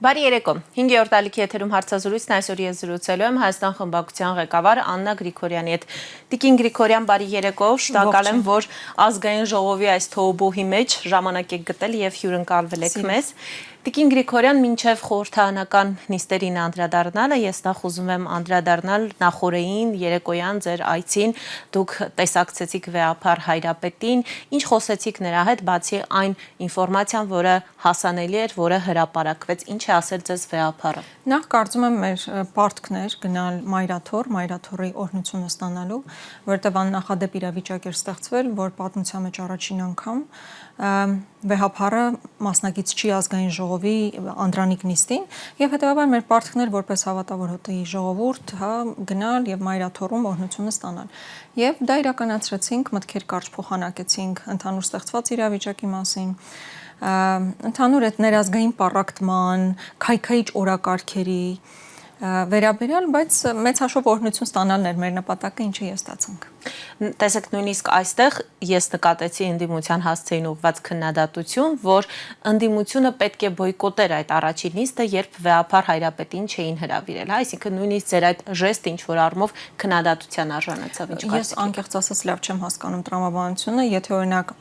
Բարի երեկո, 5-րդ ալիքի եթերում հարցազրույցն այսօր ես զրուցելու եմ Հայաստան խմբակցության ղեկավար Աննա Գրիգորյանի հետ։ Տիկին Գրիգորյան, բարի երեկո, շնորհակալ եմ, որ ազգային ժողովի այս թոհուբոհի մեջ ժամանակ եք գտել եւ հյուրընկալվել եք մեզ։ Տիկին Գրիգորյան, մինչև խորհրդարանական նիստերին անդրադառնալը, ես նախ ուզում եմ անդրադառնալ նախօրեին, երեկոյան ձեր այցին, դուք տեսակցեցիք վեհափառ Հայրապետին, ինչ խոսեցիք նրա հետ, բացի այն ինֆորմացիան, որը հասանելի էր, որը հրապարակվեց, ինչ է ասել ձեզ վեհափառը։ Նախ կարծում եմ մեր պարտքներ գնալ Մայրաթոռի օրհնությունը ստանալու, որտեղ աննախադեպ իրավիճակ էր ստեղծվել, որ պատմության մեջ առաջին անգամ վեհափառը մասնակից չի ազգային ժողովի անդրանիկ նիստին եւ հետեւաբար մեր պարտքներ որպես հավատավոր հոտեի ժողովուրդ, գնալ եւ Մայրաթոռում օրհնությունը ստանալ։ Եվ դա իրականացրեցինք, մտքեր կարճ փոխանակեցինք ընդհանուր ստեղծված իրավիճակի մասին, ընդհանուր այդ ներազգային պառակտման, քայքայիչ օրակարգերի վերաբերյալ, բայց մեծ հաշվով օրհնություն ստանալն էր մեր նպատակը, ինչը ես ստացանք։ Տեսեք, նույնիսկ այստեղ ես նկատեցի ընդդիմության հասցեին ուղղված քննադատություն, որ ընդդիմությունը պետք է բոյկոտեր այդ առաջին նիստը, երբ վեհափառ Հայրապետին չէին հրավիրել, այսինքն նույնիսկ ձեր այդ ժեստը ինչ որ առումով քննադատության արժանացավ, ինչ կարծիք եք։ Ես անկեղծ ասած լավ չեմ հասկանում տրամաբանությունը, եթե օրինակ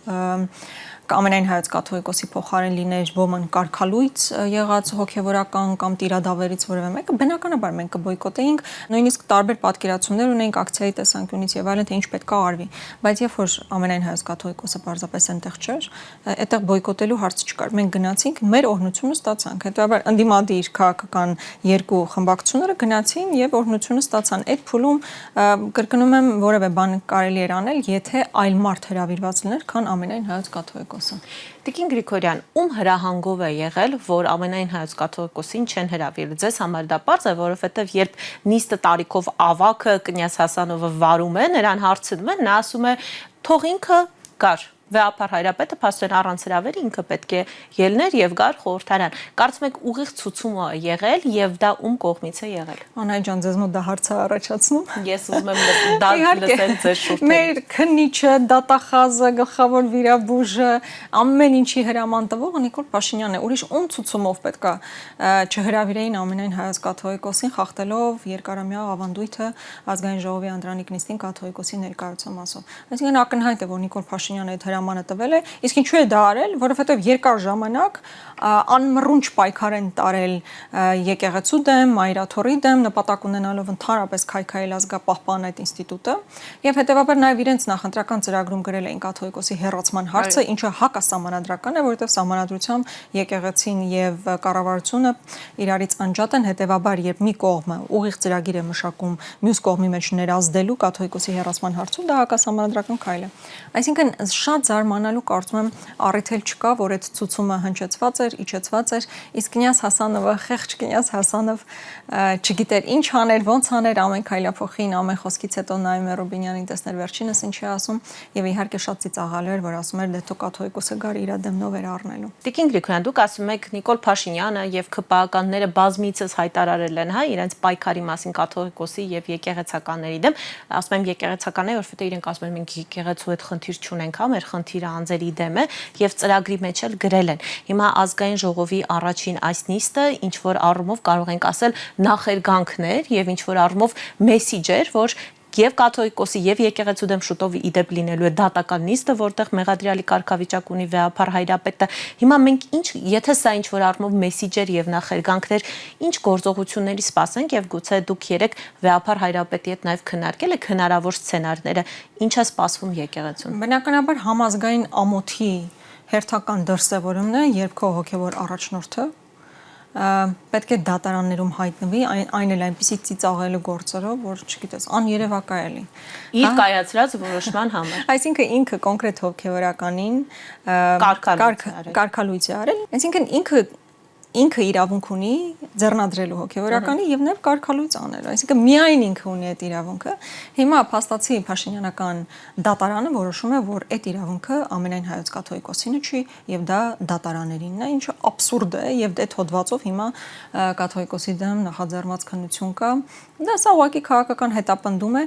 ամենայն հայոց կաթողիկոսի փոխարեն լիներ ոմն կարգալույց եղած հոգևորական կամ տիրադավերից որևէ մեկը, բնականաբար մենք կբոյկոտեինք, նույնիսկ տարբեր պատկերացումներ ունենք ակցիայի տեսանկյունից եւ այլն, թե ինչ պետք է արվի, բայց երբ որ ամենայն հայոց կաթողիկոսը պարզապես այնտեղ չէր, այդտեղ բոյկոտելու հարց չկար։ Մենք գնացինք, մեր օրհնությունը ստացանք, հետեւաբար ընդդիմադիր քաղաքական երկու խմբակցությունները գնացին եւ օրհնությունը ստացան։ Այդ փուլում կրկնում եմ, որևէ բան կարելի էր անել, եթե այլ մարդ հրավիրված լիներ, քան ամենայն հայոց կաթողիկոսը։ Տիկին Գրիգորյան, ում հրահանգով է եղել, որ ամենայն հայոց կաթողիկոսին չեն հրավիրել։ Ձեզ համար դա պարզ է, որովհետև երբ նիստը տարիքով ավագը կնյազ Հասանովը վարում է, նրան հարցնում են, նա ասում է, թող ինքը գար։ Վեհափառ Հայրապետը փաստորեն առանց հրավերի ինքը պետք է ելներ եւ գար խորհրդարան։ Կարծում եք ուղիղ ցուցումը եղել եւ դա ում կողմից է եղել։ Անահիտ ջան, ձեզ մոտ դա հարց է առաջացնում։ Ես ուզում եմ դա լսել ձեր շուրթերից։ Մեր քննիչը, դատախազը, գլխավոր վիրաբույժը, ամեն ինչի հրաման տվողը Նիկոլ Փաշինյանն է։ Ուրիշ ում ցուցումով պետքա չհրավիրեին ամենայն հայոց կաթողիկոսին, խախտելով երկարամյա ավանդույթը ազգային ժողովի անդրանիկ նիստին կաթողիկոսի ներկայացում մասով։ Այսինքն ակնհայտ է, որ Նիկոլ Փաշինյանը այդ հրամանը տվել է, իսկ ինչու է դա արել, որովհետև երկար ժամանակ անմռունչ պայքար են տարել եկեղեցու դեմ, Մայրաթոռի դեմ, նպատակ ունենալով ընդհանրապես քայքայել ազգապահպան այդ ինստիտուտը, եւ հետեւաբար նաեւ իրենց նախընտրական ծրագրում գրել էին կաթողիկոսի հեռացման հարցը, ինչը հակասահմանադրական է, որովհետև սահմանադրությամբ եկեղեցին եւ կառավարությունը իրարից անջատ են, հետեւաբար երբ մի կողմը ուղիղ ծրագիր է մշակում մյուս կողմի մեջ ներազդելու կաթողիկոսի հեռացման հարցում, դա հակասահմանադրական քայլ է։ Այսինքն շատ զարմանալու կարծում եմ առիթ չկա, որ այդ ցուցումը հնչեցված էր, իջեցված էր, իսկ կնյազ Հասանովը, խեղճ կնյազ Հասանով չգիտեր ինչ անել, ոնց անել, ամեն քայլափոխին, ամեն խոսքից հետո նայում է Ռուբինյանին, տեսներ վերջինս ինչ է ասում, եւ իհարկե շատ ծիծաղալու էր, որ ասում էր դե թո կաթողիկոսը գար իր դեմնով էր առնելու։ Տիկին Գրիգորյան, դուք ասում եք Նիկոլ Փաշինյանը եւ ՔՊԱ-ականները բազմիցս հայտարարել են, իրենց պայքարի մասին կաթողիկոսի եւ եկեղեցականների դեմ, ասում եմ եկեղեցականները, որովհետեւ իրենք ասում են մենք եկեղեցու հետ խնդիր չունենք, մեր խնդիրը անձերի դեմ է եւ ծրագրի մեջ էլ գրել են։ Հիմա ազգային ժողովի առաջին այս նիստը ինչ որ առումով կարող ենք ասել նախերգանքներ եւ ինչ որ առումով մեսիջեր, որ եւ կաթողիկոսի եւ եկեղեցու դեմ շուտով իդեպ լինելու է դատական նիստը, որտեղ մեղադրյալի կարգավիճակ ունի վեհափառ Հայրապետը։ Հիմա մենք ինչ, եթե սա ինչ որ առումով մեսիջեր եւ նախերգանքներ, ինչ գործողությունների սպասենք եւ գուցե դուք երեք վեհափառ Հայրապետի հետ նաեւ քննարկել եք հնարավոր սցենարները, ինչ է սպասվում եկեղեցուն։ Բնականաբար համազգային ամոթի հերթական դրսևորումն է, երբ քո հոգևոր առաջնորդը պետք է դատարաններում հայտնվի, այն էլ այնպիսի ծիծաղելու գործերով, որ չգիտես, աներևակայելի։ Իր կայացրած որոշման համար։ Այսինքն ինքը կոնկրետ հոգևորականին կարգալույց է արել, այսինքն ինքը իրավունք ունի ձեռնադրելու հոգևորականի եւ նաեւ կարգալույց անել, այսինքն միայն ինքը ունի այդ իրավունքը։ Հիմա փաստացի Փաշինյանական դատարանը որոշում է, որ այդ իրավունքը ամենայն հայոց կաթողիկոսինը չի եւ դա դատարաններինն է, ինչը աբսուրդ է եւ այդ հոդվածով հիմա կաթողիկոսի դեմ նախաձեռնված քննություն կա Դա սա ուղղակի քաղաքական հետապնդում է,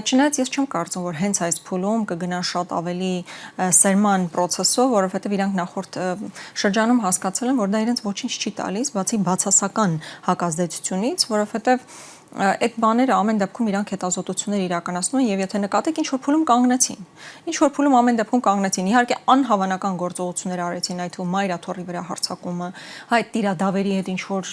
չնայած ես չեմ կարծում, որ հենց այս փուլում կգնան շատ ավելի սերման process-ով, որովհետև իրանք նախորդ շրջանում հասկացել են, որ դա իրենց ոչինչ չի տալիս, բացի բացասական հակազդեցությունից, որովհետև այդ բաները ամեն դեպքում իրանք հետազոտություններ իրականացնում են եւ եթե նկատեք ինչ որ փուլում կանգնեցին։ Ինչ որ փուլում ամեն դեպքում կանգնեցին։ Իհարկե անհավանական գործողություններ արեցին, այդ ու Մայրաթորի վրա հարձակումը, հայ տիրադավերի հետ ինչ որ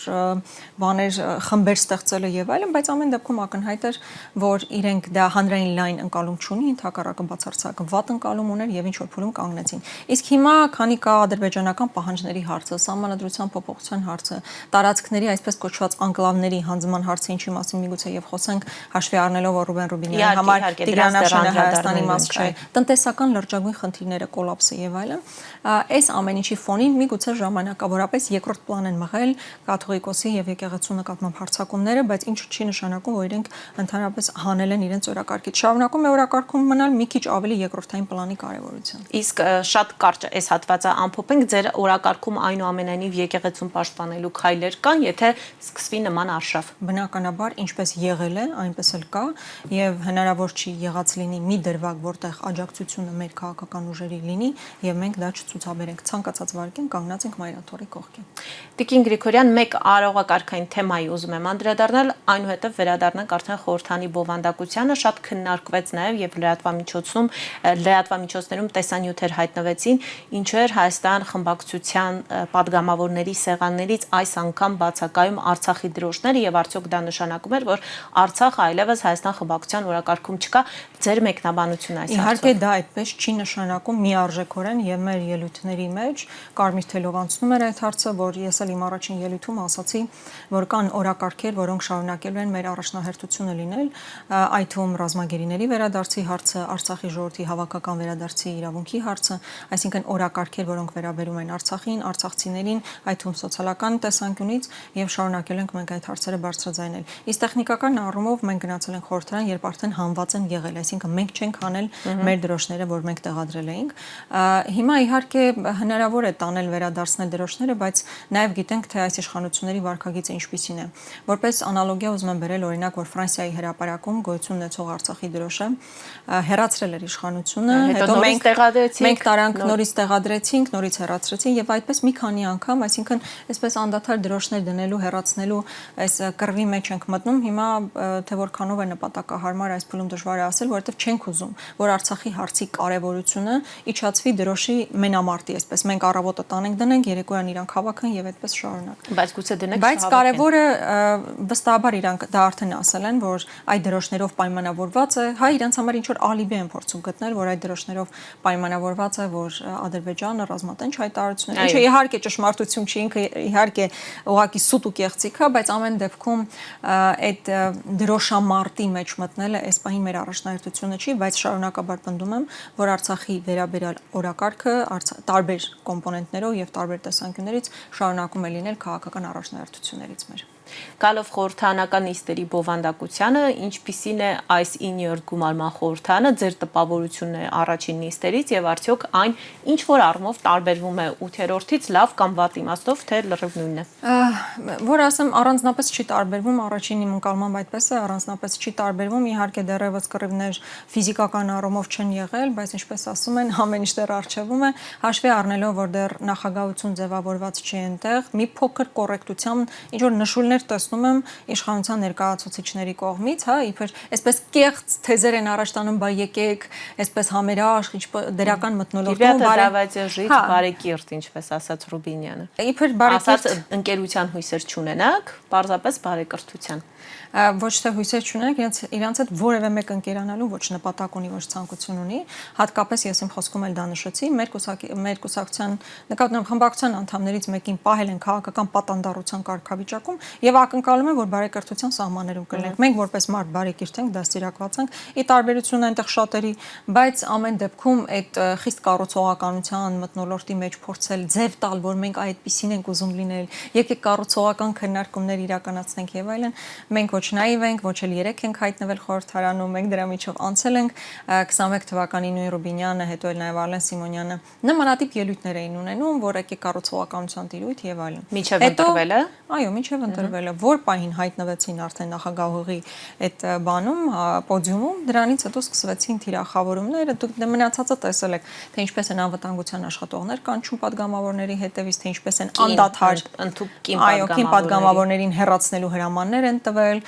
բաներ խմբեր ստեղծելը եւ այլն, բայց ամեն դեպքում ակնհայտ էր, որ իրենք դա հանրային լայն ընկալում չունի, ընդհակառակը բացարձակ վատ ընկալում ուներ եւ ինչ որ փուլում կանգնեցին։ Իսկ հիմա, քանի կա ադրբեջանական պահանջների հարցը, սահմանադրության փոփոխության հարցը, տարածքների այսպես կոչված անկլավների հանձնման հարցը, ինչի միգուցե եւ խոսենք հաշվի առնելով որ Ռուբեն Ռուբինյանի համար Տիգրանաշենը Հայաստանի մաս չէ, տնտեսական լրջագույն խնդիրները, կոլապսը եւ այլն, այս ամեն ինչի ֆոնին միգուցե ժամանակավորապես երկրորդ պլան են մղել կաթողիկոսի եւ եկեղեցու նկատմամբ հարձակումները, բայց ինչու չի նշանակում, որ իրենք ընդհանրապես հանել են իրենց օրակարգից։ Շարունակում է օրակարգում մնալ մի քիչ ավելի երկրորդային պլանի կարեւորություն։ Իսկ շատ կարճ այս հատվածը ամփոփենք, ձեր օրակարգում այնուամենայնիվ եկեղեցուն պաշտպանելու քայլեր կան, եթե սկսվի նման արշավ։ Բնականաբար ինչպես եղել է, այնպես էլ կա եւ հնարավոր չի եղած լինի մի դրվագ, որտեղ աջակցությունը մեր քաղաքական ուժերի լինի եւ մենք դա չցուցաբերենք։ Ցանկացած վարկին կանգնած ենք Մայրաթորի կողքին։ Տիկին Գրիգորյան, մեկ արարողակարգային թեմայի ուզում եմ անդրադառնալ, այնուհետև վերադառնանք արդեն խորհրդանի բովանդակությանը, շատ քննարկվեց նաեւ եւ լրատվամիջոցներում տեսանյութեր հայտնվեցին, ինչու էր Հայաստան խմբակցության падգամավորների սեղաններից այս անգամ բացակայում Արցախի դրոշները եւ արդյոք դա նշանակում էր, որ Արցախը այլևս Հայաստան խմբակցության օրակարգում չկա, ձեր մեկնաբանությունը այս հարցով։ Իհարկե դա այդպես չի նշանակում միարժեքորեն եւ մեր ելույթների մեջ Կարմիր թելով անցնում էր այդ հարցը, որ ես էլ իմ առաջին ելույթում ասացի, որ կան օրակարգեր, որոնք շարունակելու են մեր առաջնահերթությունը լինել, այդ թվում ռազմագերիների վերադարձի հարցը, Արցախի ժողովրդի հավաքական վերադարձի իրավունքի հարցը, այսինքն օրակարգեր, որոնք վերաբերում են Արցախին, արցախցիներին, այդ թվում սոցիալական տեսանկյունից եւ շարունակել ենք մենք այդ հարցերը բարձրաձայնել։ Իսկ տեխնիկական առումով մենք գնացել ենք խորհրդարան, երբ արդեն հանված են եղել, այսինքն մենք չենք հանել մեր դրոշները, որ մենք տեղադրել էինք։ Հիմա իհարկե հնարավոր է տանել վերադարձնել դրոշները, բայց նաև գիտենք, թե այս իշխանությունների վարքագիծը ինչպիսին է։ Որպես անալոգիա ուզում եմ բերել օրինակ, որ Ֆրանսիայի հրապարակում գոյություն ունեցող Արցախի դրոշը հեռացրել էր իշխանությունը, հետո մենք տարանք նորից տեղադրեցինք, նորից հեռացրեցին եւ այդպես մի քանի անգամ, այսինքն այսպես անդադար դրոշներ դնելու, հեռացնելու այս կռվի մեջ ենք մտնում, հիմա թե որքանով է նպատակահարմար այս փուլում դժվար է ասել, որովհետև չենք ուզում, որ Արցախի հարցի կարևորությունը իջացվի դրոշի մենամարտի, այսպես մենք առավոտը տանենք դնենք, երեկոյան իրանք հավաքեն եւ այդպես շարունակ։ Բայց գուցե դնենք Բայց կարևորը վստահաբար իրանք դա արդեն ասել են, որ այդ դրոշներով պայմանավորված է, հայ իրանք համար ինչ որ ալիբի են փորձում գտնել, որ այդ դրոշներով պայմանավորված է, որ Ադրբեջանը ռազմատենչ հայտարարություն, ինչը իհարկե ճշմարտություն չի, ինքը իհարկե ուղղակի սուտ ու կեղծիք է, բայց ամեն դեպքում այդ դրոշամարտի մեջ մտնելը այս պահին մեր առաջնահերթությունը չի, բայց շարունակաբար պնդում եմ, որ Արցախի վերաբերյալ օրակարգը տարբեր կոմպոնենտներով եւ տարբեր տեսանկյուններից շարունակում է լինել քաղաքական առաջնահերթություններից մեր։ Գալով խորհրդարանական նիստերի բովանդակությանը, ինչպիսին է այս 9-րդ գումարման խորհրդարանը, ձեր տպավորությունն է առաջին նիստերից եւ արդյոք այն ինչ որ առումով տարբերվում է 8-րդից լավ կամ վատ իմաստով, թե լրիվ նույնն է։ Որ ասեմ, առանձնապես չի տարբերվում, առաջին իմ ընկալմամբ այդպես է, առանձնապես չի տարբերվում, իհարկե դեռևս կռիվներ ֆիզիկական առումով չեն եղել, բայց ինչպես ասում են, ամեն ինչ դեռ առջևում է, հաշվի առնելով, որ դեռ նախագահություն ձևավորված չի այնտեղ, մի փոքր կոռեկտությամբ ինչ որ նշույլներ տեսնում եմ իշխանության ներկայացուցիչների կողմից, հա, իբր այսպես կեղծ թեզեր են առաջ տանում, բա եկեք, այսպես համերաշխ, դրական մթնոլորտում, բարեկիրթ, ինչպես ասաց Ռուբինյանը։ Իբր բարեկիրթ ընկերության հույսեր չունենաք, պարզապես բարեկրթության։ Ոչ թե հույսեր չունենք, իրանց հետ որևէ մեկ ընկերանալու ոչ նպատակ ունի, ոչ ցանկություն ունի, հատկապես ես իմ խոսքում էլ դա նշեցի, մեր կուսակցության նկատմամբ խմբակցության անդամներից մեկին պահել են քաղաքական պատանդառության կարգավիճակում եւ ակնկալում են, որ բարեկրթության սահմաններում կլինենք։ Մենք որպես մարդ բարեկիրթ ենք, դաստիարակված ենք, ի տարբերություն այնտեղ շատերի, բայց ամեն դեպքում այդ խիստ կառուցողականության մթնոլորտի մեջ փորձել ձև տալ, որ մենք այդպեսին ենք ուզում լինել, եկեք կառուցողական քննարկումներ իրականացնենք եւ այլն, մենք ոչ նաիվ ենք, ոչ էլ երեք ենք հայտնվել խորհրդարանում, մենք դրա միջով անցել ենք 21 թվականին Նույն Ռուբինյանը, հետո էլ նաև Արլեն Սիմոնյանը նմանատիպ ելույթներ էին ունենում, որոնք կառուցողականության տիրույթ եւ այլն։ Միջև ընտրվելը։ Այո, միջև ընտրվելը, որ պահին հայտնվեցին արդեն նախագահողի այդ բանում, պոդիումում, դրանից հետո սկսվեցին թիրախավորումները, դուք մնացածը տեսել եք, թե ինչպես են անվտանգության աշխատողներ կանչում падգամավորների հետևից, թե ինչպես են անդադար կին падգամավորներին հեռացնելու հրամաններ են տվել։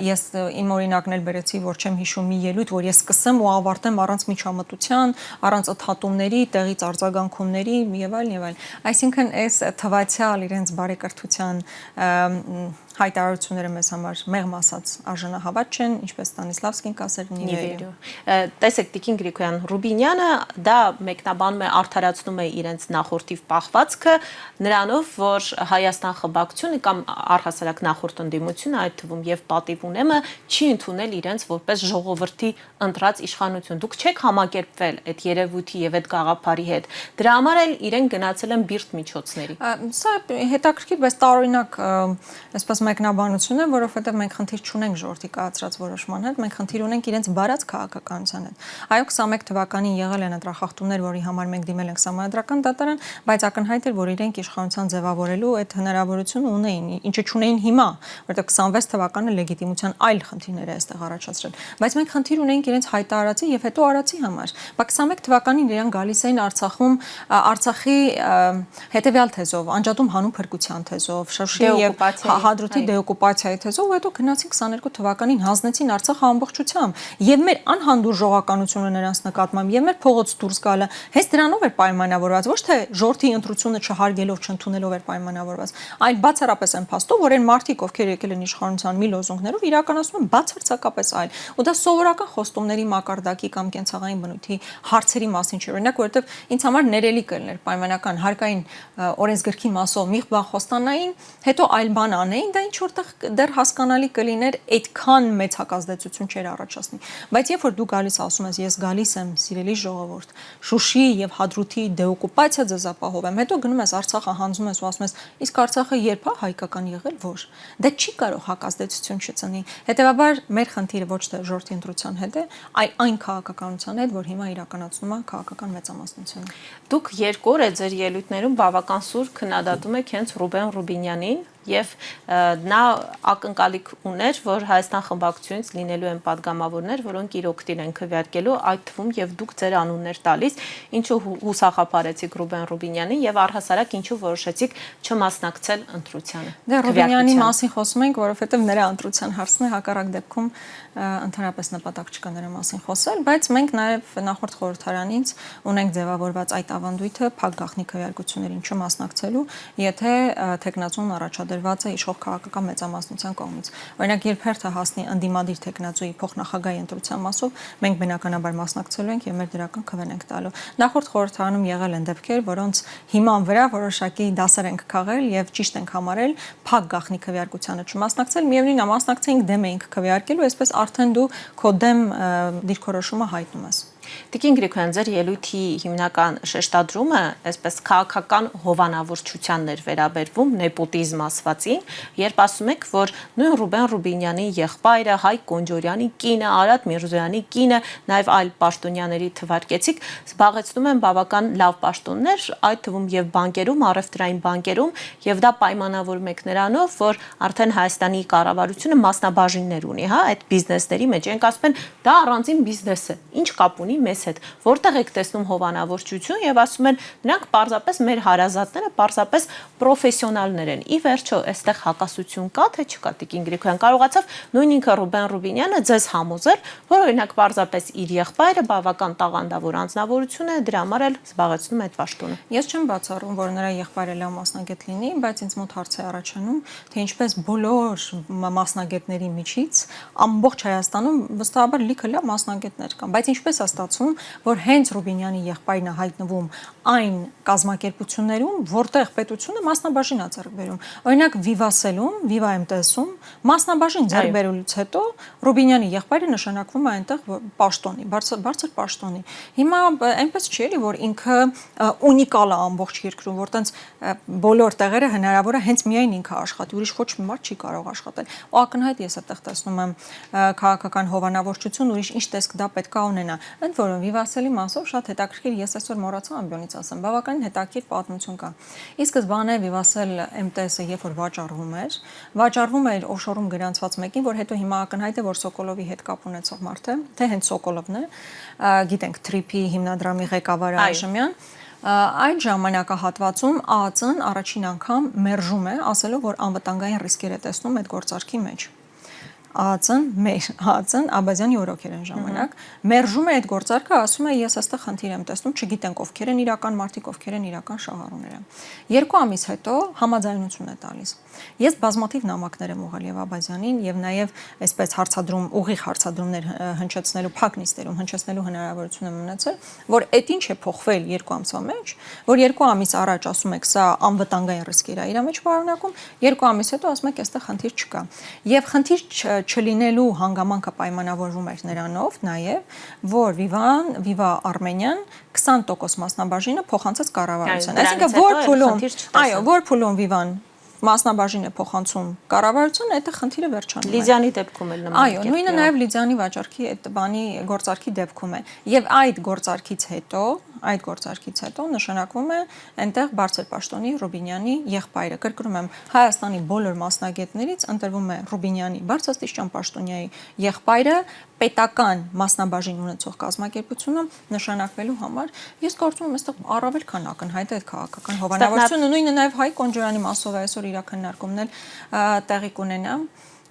Ես իմ օրինակն էլ բերեցի, որ չեմ հիշում մի ելույթ, որ ես սկսեմ ու ավարտեմ առանց միջամտության, առանց ըթհատումների, տեղից արձագանքումների եւ այլն։ Այսինքն այս թվացial իրենց բարեկրթության հայտարարությունները մեզ համար մեղմ ասած արժանահավատ չեն, ինչպես Ստանիսլավսկին կասեր նիվերյու։ Տեսեք Տիկին Գրիգորյան, Ռուբինյանը դա մեկնաբանում է, արդարացնում է իրենց նախորդիվ պահվածքը նրանով, որ Հայաստան խմբակցությունը կամ առհասարակ նախորդ ընդդիմությունը, այդ թվում եւ Պատիվ ունեմը չի ընդունել իրենց որպես ժողովրդի ընտրած իշխանություն։ Դուք չեք համակերպվել այդ երևույթի եւ այդ գաղափարի հետ։ Դրա համար էլ իրեն գնացել են բիրտ միջոցների։ Սա հետաքրքիր, բայց տարօրինակ այսպես մեկնաբանություն է, որովհետև մենք խնդիր չունենք ժողովրդի կայացրած որոշման հետ, մենք խնդիր ունենք իրենց բարած քաղաքականության հետ։ Այո, 21 թվականին եղել են ընտրախախտումներ, որի համար մենք դիմել ենք Սահմանադրական դատարան, բայց ակնհայտ էր, որ իրենք իշխանության ձևավորելու այդ հնարավորությունը ունեին, ինչը չունեին հիմա, որովհետև 26 թվականը լեգիտիմության այլ խնդիրներ է այստեղ առաջացրել։ Բայց մենք խնդիր ունեինք իրենց հայտարարացի եւ հետո արածի համար։ Բայց 21 թվականին իրենք գալիս էին Արցախում, Արցախի հետեւյալ թեզով, անջատում հանուն փրկության թեզով, Շոշի եւ Հադրութի դեօկուպացիայի թեզով, հետո գնացին 22 թվականին հանձնեցին Արցախը ամբողջությամբ եւ մեր անհանդուր ժողովականությունը նրանց նկատմամբ եւ մեր փողոց դուրս գալը հենց դրանով էր պայմանավորված, ոչ թե ժողովրդի ընտրությունը չհարգելով, չընդունելով էր պայմանավորված, այլ բացառապես այն փաստով, որ այն մարդիկ, ովքեր եկել են իշխանության մի լոզունգներով, իրականացնում են բացարձակապես այլ։ Ու դա սովորական խոստումների մակարդակի կամ կենցաղային բնույթի հարցերի մասին չէ, օրինակ, որովհետեւ ինձ համար ներելի կլիներ պայմանական հարկային օրենսգրքի մասով մի բան խոստանային, հետո այլ բան անեին, դա ինչ որտեղ դեռ հասկանալի կլիներ, այդքան մեծ հակազդեցություն չէր առաջացնի։ Բայց երբ որ դու գալիս ասում ես, ես գալիս եմ, սիրելի ժողովուրդ, Շուշի եւ Հադրութի դեօկուպացիա ձեզ ապահովեմ, հետո գնում ես Արցախը հանձնում ես ու ասում ես, իսկ Արցախը երբ է հայկական եղել, որ դա չի կարող հակազդեցություն չծնի։ Հետևաբար մեր խնդիրը ոչ թե ժողովրդի ընտրության հետ է, այլ այն քաղաքականության հետ, որ հիմա իրականացնում է քաղաքական մեծամասնությունը։ Դուք երկու օր է ձեր ելույթներում բավական սուր քննադատում եք հենց Ռուբեն Ռուբինյանին եւ նա ակնկալիք ուներ, որ Հայաստան խմբակցությունից լինելու են падգամավորներ, որոնք իր օգտին են քվեարկելու, այդ թվում եւ դուք ձեր անուններ տալիս, ինչու հուսախապարեցիք Ռուբեն Ռուբինյանին եւ առհասարակ ինչու որոշեցիք չմասնակցել ընտրությանը։ Դե Ռուբինյանի մասին խոսում ենք, որովհետեւ նրա ընտրության հարցն է, հակառակ դեպքում ընդհանրապես նպատակ չկա նրա մասին խոսել, բայց մենք նաեւ նախորդ խորհրդարանից ունենք ձևավորված այդ ավանդույթը փակ գաղտնի քվեարկություններին չմասնակցելու, եթե տեխնացուն առաջադրված է իշխող քաղաքական մեծամասնության կողմից։ Օրինակ, երբ հերթը հասնի ընդդիմադիր տեխնացուի փոխնախագահի ընտրության մասով, մենք բնականաբար մասնակցելու ենք եւ մեր դրական քվեն ենք տալու։ Նախորդ խորհրդարանում եղել են դեպքեր, որոնց հիման վրա որոշակի դասեր ենք քաղել եւ ճիշտ ենք համարել փակ գաղտնի քվեարկությանը չմասնակցել, միևնույն է մասնակցենք դեմ էինք քվեարկելու, այսպես արդեն դու քո դեմ դիրքորոշումը հայտնում ես։ Տիկին Գրիգորյան, ձեր ելույթի հիմնական շեշտադրումը այսպես քաղաքական հովանավորչությանն էր վերաբերվում նեպոտիզմ ասվածին, երբ ասում եք, որ նույն Ռուբեն Ռուբինյանի եղբայրը, Հայկ Կոնջորյանի կինը, Արադ Միրզոյանի կինը, նաև այլ պաշտոնյաների թվարկեցիք, զբաղեցնում են բավական լավ պաշտոններ, այդ թվում եւ բանկերում, առևտրային բանկերում, եւ դա պայմանավորում եք նրանով, որ արդեն Հայաստանի կառավարությունը մասնաբաժիններ ունի, հա, այդ բիզնեսների մեջ, ենք ասում են, դա առանձին բիզնես է, ինչ կապ ունի մեզ հետ, որտեղ եք տեսնում հովանավորչություն եւ ասում են նրանք պարզապես մեր հարազատները, պարզապես պրոֆեսիոնալներ են։ Ի վերջո, այստեղ հակասություն կա թե չկա, Տիկին Գրիգորյան, կարողացավ նույն ինքը Ռուբեն Ռուբինյանը ձեզ համոզել, որ օրինակ պարզապես իր եղբայրը բավական տաղանդավոր անձնավորություն է, դրա համար էլ զբաղեցնում է այդ պաշտոնը։ Ես չեմ բացառում, որ նրա եղբայրը լավ մասնագետ լինի, բայց ինձ մոտ հարց է առաջանում, թե ինչպես բոլոր մասնագետների միջից ամբողջ Հայաստանում վստահաբար լիքը լավ մասնագետներ կան, բայց ինչպես է ստացվում, որ հենց Ռուբինյանի եղբայրն է հայտնվում այն կազմակերպություններում, որտեղ պետությունը մասնաբաժին է ձեռք բերում։ Օրինակ Viva-Cell-ում, Viva MTS-ում մասնաբաժին ձեռք բերելուց հետո Ռուբինյանի եղբայրը նշանակվում է այնտեղ պաշտոնի, բարձր պաշտոնի։ Հիմա այնպես չի էլի, որ ինքը ունիկալ է ամբողջ երկրում, որ տենց բոլոր տեղերը հնարավոր է հենց միայն ինքը աշխատի, ուրիշ ոչ մի մարդ չի կարող աշխատել։ Ու ակնհայտ ես այդտեղ տեսնում եմ քաղաքական հովանավորչություն, ուրիշ ինչ տեսք դա պետք է ունենա։ Ընդ որում Viva-Cell-ի մասով շատ հետաքրքիր, ես այսօր մոռացա ամբյոնից ասեմ, բավականին հետաքրքիր պատմություն կա։ Ի սկզբանե Viva-Cell MTS-ը երբ որ վաճառվում էր օֆշորում գրանցված մեկին, որ հետո հիմա ակնհայտ է, որ Սոկոլովի հետ կապ ունեցող մարդ է, թե հենց Սոկոլովն է, գիտենք Trip-ի հիմնադրամի ղեկավարը Այժմյան, այդ ժամանակահատվածում ԱԱԾ-ն առաջին անգամ մերժում է, ասելով, որ անվտանգային ռիսկեր է տեսնում այդ գործարքի մեջ։ ԱԱԾ-ն Աբազյանի օրոք էր այն ժամանակ, մերժում է այդ գործարքը, ասում է ես այստեղ խնդիր եմ տեսնում, չգիտենք ովքեր են իրական մարդիկ, ովքեր են իրական շահառուները։ 2 ամիս հետո համաձայնություն է տալիս։ Ես բազմաթիվ նամակներ եմ ուղղել եւ Աբազյանին եւ նաեւ այսպես ուղիղ հարցադրումներ հնչեցնելու փակ նիստերում հնչեցնելու հնարավորություն եմ ունեցել, որ այդ ինչ է փոխվել 2 ամսվա մեջ, որ 2 ամիս առաջ ասում եք սա անվտանգային ռիսկեր է իր մեջ պարունակում, 2 ամիս հետո ասում եք այստեղ խնդիր չկա։ Եվ խնդիր չլինելու հանգամանքը պայմանավորվում էր նրանով նաև, որ Viva Armenian 20% մասնաբաժինը փոխանցեց կառավարության։ Այսինքն որ փուլում Viva-ն մասնաբաժին է փոխանցում կառավարություն, այդ խնդիրը վերջանում է։ Լիզյանի դեպքում էլ նման է։ Այո, նույնը նաև Լիզյանի վաճառքի այդ բանի գործարքի դեպքում է։ Եվ այդ գործարքից հետո նշանակվում է այնտեղ բարձր պաշտոնի Ռուբինյանի եղբայրը։ Կրկնում եմ, Հայաստանի բոլոր մասնագետներից ընտրվում է Ռուբինյանի բարձրաստիճան պաշտոնյայի եղբայրը պետական մասնաբաժին ունեցող կազմակերպությունում նշանակվելու համար։ Ես կարծում եմ, այստեղ առավել քան ակնհայտ է այդ քաղաքական հովանավորությունը, նույնը նաև Հայկ Կոնջորյանի մասով այսօր իր քննարկումն էլ տեղի կունենա։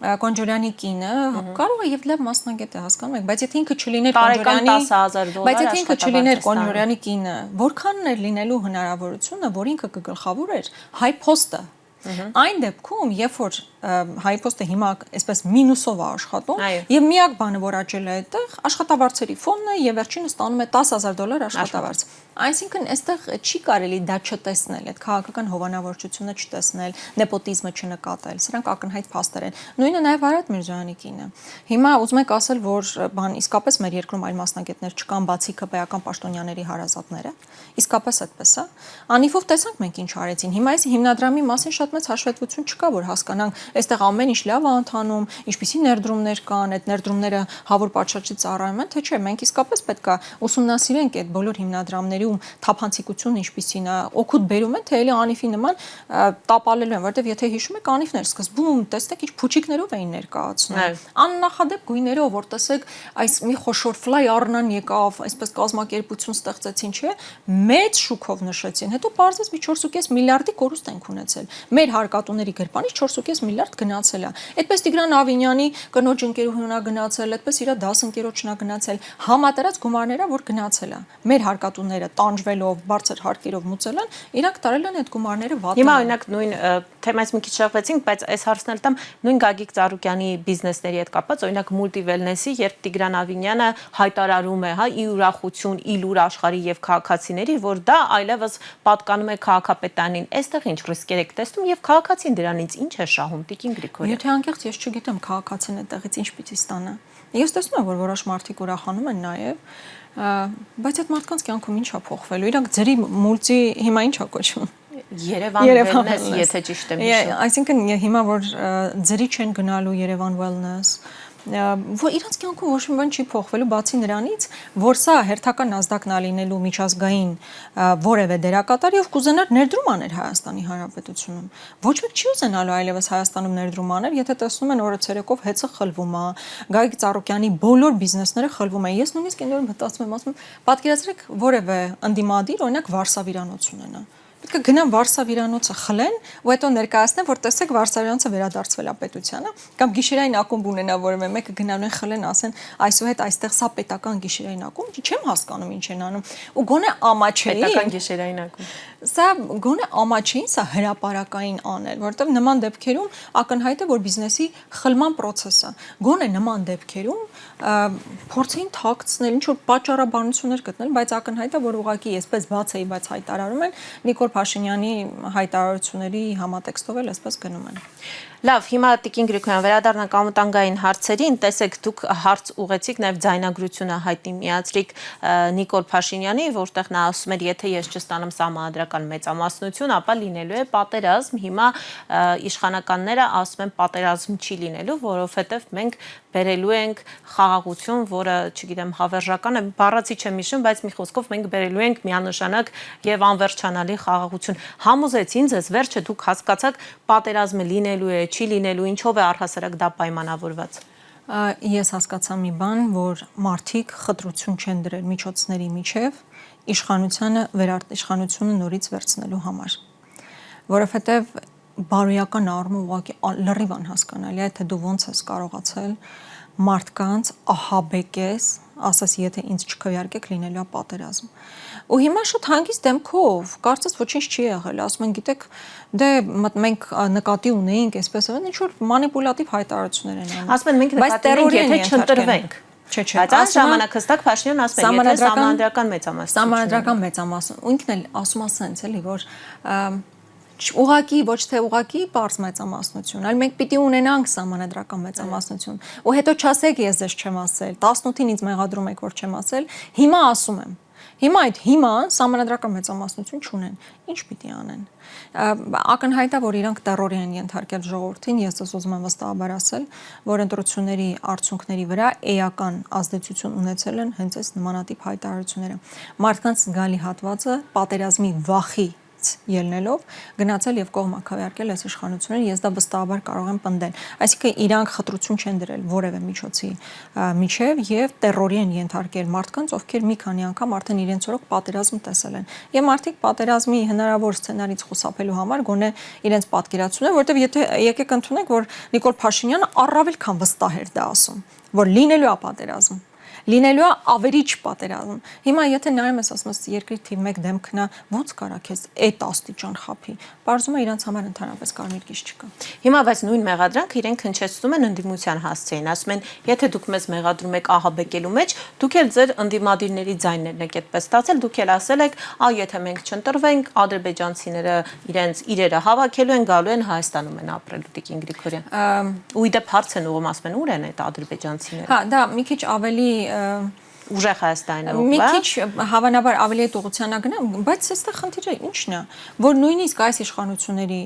Կոնջորյանի կինը կարող է եւ լավ մասնագետ է, հասկանում եք, բայց եթե ինքը չլիներ $10,000 բայց եթե ինքը չլիներ Կոնջորյանի կինը, որքանն էր լինելու հնարավորությունը, որ ինքը կգլխավորեր Հայ Փոստը։ Այն դեպքում, երբ որ Հայ Փոստը հիմա այսպես մինուսով է աշխատում, եւ միակ բանը, որ աճել է այդտեղ, աշխատավարձերի ֆոնդն է եւ վերջինը ստանում է $10,000 աշխատավարձ։ Այսինքն, այստեղ չի կարելի դա չտեսնել, այդ քաղաքական հովանավորչությունը չտեսնել, նեպոտիզմը չնկատել, սրանք ակնհայտ փաստեր են։ Նույնը նաեւ Արադ Միրզոյանի կինը։ Հիմա ուզում եք ասել, որ իսկապես մեր երկրում այլ մասնագետներ չկան, բացի ԿՊ-ական պաշտոնյաների հարազատները։ Իսկապես այդպես է։ Անիվով տեսանք մենք ինչ արեցին։ Հիմա այս հիմնադրամի մասին շատ մեծ հաշվետվություն չկա, որ հասկանանք այստեղ ամեն ինչ լավ է ընթանում, ինչպիսի ներդրումներ կան, այդ ներդրումները հավուր պատշաճի ծառայում են, թե չէ, մենք իսկապես պետք է ուսումնասիրենք այդ բոլոր հիմնադրամներում թափանցիկությունը ինչպիսին է, օգուտ բերում են, թե էլի Անիվի նման տապալելու են, որովհետև եթե հիշում եք, Անիվն էր սկզբում, տեսնեք, ինչ փուչիկներով էին ներկայացնում։ Աննախադեպ գույներով, որ տեսեք, այս մի խոշոր fly առնան եկավ, այսպես կազմակերպություն ստեղծեցին, չէ, մեծ շուկով նշեցին, հետո պարզվեց մի 4.5 միլիարդի կորուստ ենք ունեցել։ Մեր հարկատուների գրպանից 4.5 միլիարդ գնացել է։ Այդպես Տիգրան Ավինյանի կնոջ ընկերությունն է գնացել, այդպես իր դասընկերոջն է գնացել, համատարած գումարները, որ գնացել է։ Մեր հարկատուները տանջվելով, բարձր հարկերով մուծել են, իրանք տարել են այդ գումարները վատը։ Հիմա օրինակ նույն թեմայից մի քիչ շեղվեցինք, բայց այս հարցն էլ տամ նույն Գագիկ Ծառուկյանի բիզնեսների հետ կապված, օրինակ Multiwellness-ի, երբ Տիգրան Ավինյանը հայտարարում է, հա, ի ուրախություն, ի լուր աշխարհի եւ քաղաքացիների, որ դա այլևս պատկանում է քաղաքապետանին, այստեղ ինչ ռիսկեր եք տեսնում եւ քաղաքացին դրանից ինչ է շահում, Տիկին Գրիգորյան։ Եթե անկեղծ ես չգիտեմ քաղաքացին այդտեղից ինչ պիտի ստանա։ Ես տեսնում եմ, որ որոշ մարդիկ ուրախանում են նաեւ, բայց այդ մարդկանց կյանքում ինչ է փոխվելու։ Իրանք ձերի մուլտի հիմա ինչ է կոչվում։ Երևան Wellness, եթե ճիշտ եմ հիշում։ Այսինքն հիմա որ ձերի չեն գնալու Երևան Wellness, որ իրանց կյանքում ոչ մի բան չի փոխվելու, բացի նրանից, որ սա հերթական ազդակն է լինելու միջազգային որևէ դերակատար եւ կուզենար ներդրում աներ Հայաստանի Հանրապետությունում։ Ոչ մեկ չի ուզենալու այլևս Հայաստանում ներդրում աներ, եթե տեսնում են օրը ցերեկով հեծը խլվում է, Գագիկ Ծառուկյանի բոլոր բիզնեսները խլվում են։ Ես նույնիսկ ինձ մտածում եմ, ասում եմ, պատկերացրեք որևէ ընդդիմադիր, օրինակ Վարշավիրանոց ունենա։ Պետք է գնան Վարշավիրանոցը խլեն, ու հետո ներկայացնեն, որ տեսեք Վարշավիրանոցը վերադարձվել է պետությանը, կամ գիշերային ակումբ ունենա որևէ մեկը գնալու են խլեն, ասեն, այսուհետ այստեղ սա պետական գիշերային ակումբ, չեմ հասկանում ինչ են անում։ Ու գոնե ամաչեի պետական գիշերային ակումբ։ Սա գոնե ամաչին, սա հրապարակային անել, որովհետև նման դեպքերում ակնհայտ է, որ բիզնեսի խլման process-ը գոնե նման դեպքերում փորձին թաքցնել, ինչ որ պատճառաբանություններ գտնել, բայց ակնհայտ է, որ ուղղակի այսպես բաց էի, բայց հայտարարում են Նիկոլ Փաշինյանի հայտարարությունների համատեքստով էլ այսպես գնում են։ Լավ, հիմա Տիկին Գրիգորյան, վերադառնանք անվտանգային հարցերին, տեսեք դուք հարց ուղեցիք նաև ձայնագրությունը հայտնի միացրիք Նիկոլ Փաշինյանի, որտեղ նա ասում էր, եթե ես չստանամ սահմանադրական մեծամասնություն, ապա լինելու է պատերազմ։ Հիմա իշխանականները ասում են պատերազմ չի լինելու, որովհետև մենք բերելու ենք խաղաղություն, որը, չգիտեմ, հավերժական է, բառացի չեմ հիշում, բայց մի խոսքով մենք բերելու ենք միանշանակ եւ անվերջանալի խաղաղություն։ Համոզեց ինձ, վերջը դուք հասկացաք պատերազմը լինելու է, չի լինելու, ինչով է առհասարակ դա պայմանավորված։ Ես հասկացա մի բան, որ մարդիկ խտրություն չեն դրել միջոցների միջև իշխանությունը նորից վերցնելու համար, որովհետև բարոյական առումով ուղղակի լրիվ անհասկանալի է, թե դու ոնց ես կարողացել մարդկանց ահաբեկես, ասես եթե ինձ չքվեարկեք լինելու է պատերազմ։ Ու հիմա շատ հանգիստ դեմքով, կարծես ոչինչ չի եղել, ասում են, գիտեք, դե մենք նկատի ունեինք, այսպես ինչ որ մանիպուլատիվ հայտարարություններ են անում։ Ասում են մենք նկատի ունենք, եթե չընտրվենք։ Բայց այն ժամանակ հստակ Փաշինյանն ասում է, եթե սահմանադրական մեծամասնություն։ Սահմանադրական մեծամասնություն, ու ինքն էլ ասում ասենց էլի, որ ուղակի ոչ թե ուղակի բարձ մեծամասնություն, այլ մենք պիտի ունենանք սահմանադրական մեծամասնություն։ Ու հետո չասեք ես ձեզ չեմ ասել, 18-ին ինձ մեղադրում եք որ չեմ ասել, հիմա ասում եմ։ Հիմա սահմանադրական մեծամասնություն չունեն։ Ինչ պիտի անեն։ Ակնհայտ է, որ իրանք տերորի են ենթարկել ժողովրդին, ես ուզում եմ վստահաբար ասել, որ ընտրությունների արդյունքների վրա էական ազդեցություն ունեցել են հենց այս նմանատիպ հայտարարությունները։ Մարդկանց զգալի հատվածը պատերազմի վախի ելնելով գնացել եւ կողմա քվեարկել այս իշխանությունները, ես դա վստահաբար կարող եմ պնդել։ Այսինքն իրանք խտրություն չեն դրել որևէ միջոցի միջև եւ տերորի են ենթարկել մարդկանց, ովքեր մի քանի անգամ արդեն իրենց օրոք պատերազմ տեսել են։ Եվ մարդիկ պատերազմի հնարավոր սցենարից խուսափելու համար գոնե իրենց պատկերացնում են, որովհետեւ եթե եկեք ընդունենք, որ Նիկոլ Փաշինյանը առավել քան վստահ էր դա ասում, որ լինելու է պատերազմ, լինելու է ավերիչ պատերազմ։ Հիմա եթե նայում ես ասում ես երկրի թիվ 1 դեմքն է, ոնց կարա քեզ այդ աստիճան խափի։ Պարզում է իրանց համար ընդհանրապես կարմիր կից չկա։ Հիմա բայց նույն մեղադրանք իրենք հնչեցնում են ընդդիմության հասցեին, ասում են, եթե դուք մեզ մեղադրում եք ահաբեկելու մեջ, դուք էլ ձեր ընդդիմադիրների ձայներն եք այդպես ստացել, դուք էլ ասել եք, եթե մենք չընտրվենք, ադրբեջանցիները իրենց իրերը հավաքելու են, գալու են Հայաստանում են ապրելու, Տիկին Գրիգորյան։ Ու իդեպ հարց են ուղղում, ասում են, ուր են այդ ադրբեջանցիները։ Հա, դա մի քիչ ավելի ուժեղ Հայաստանն է, մի քիչ հավանաբար ավելի այդ ուղղությանա գնա, բայց այստեղ խնդիրը ի՞նչն է, որ նույնիսկ այս իշխանությունների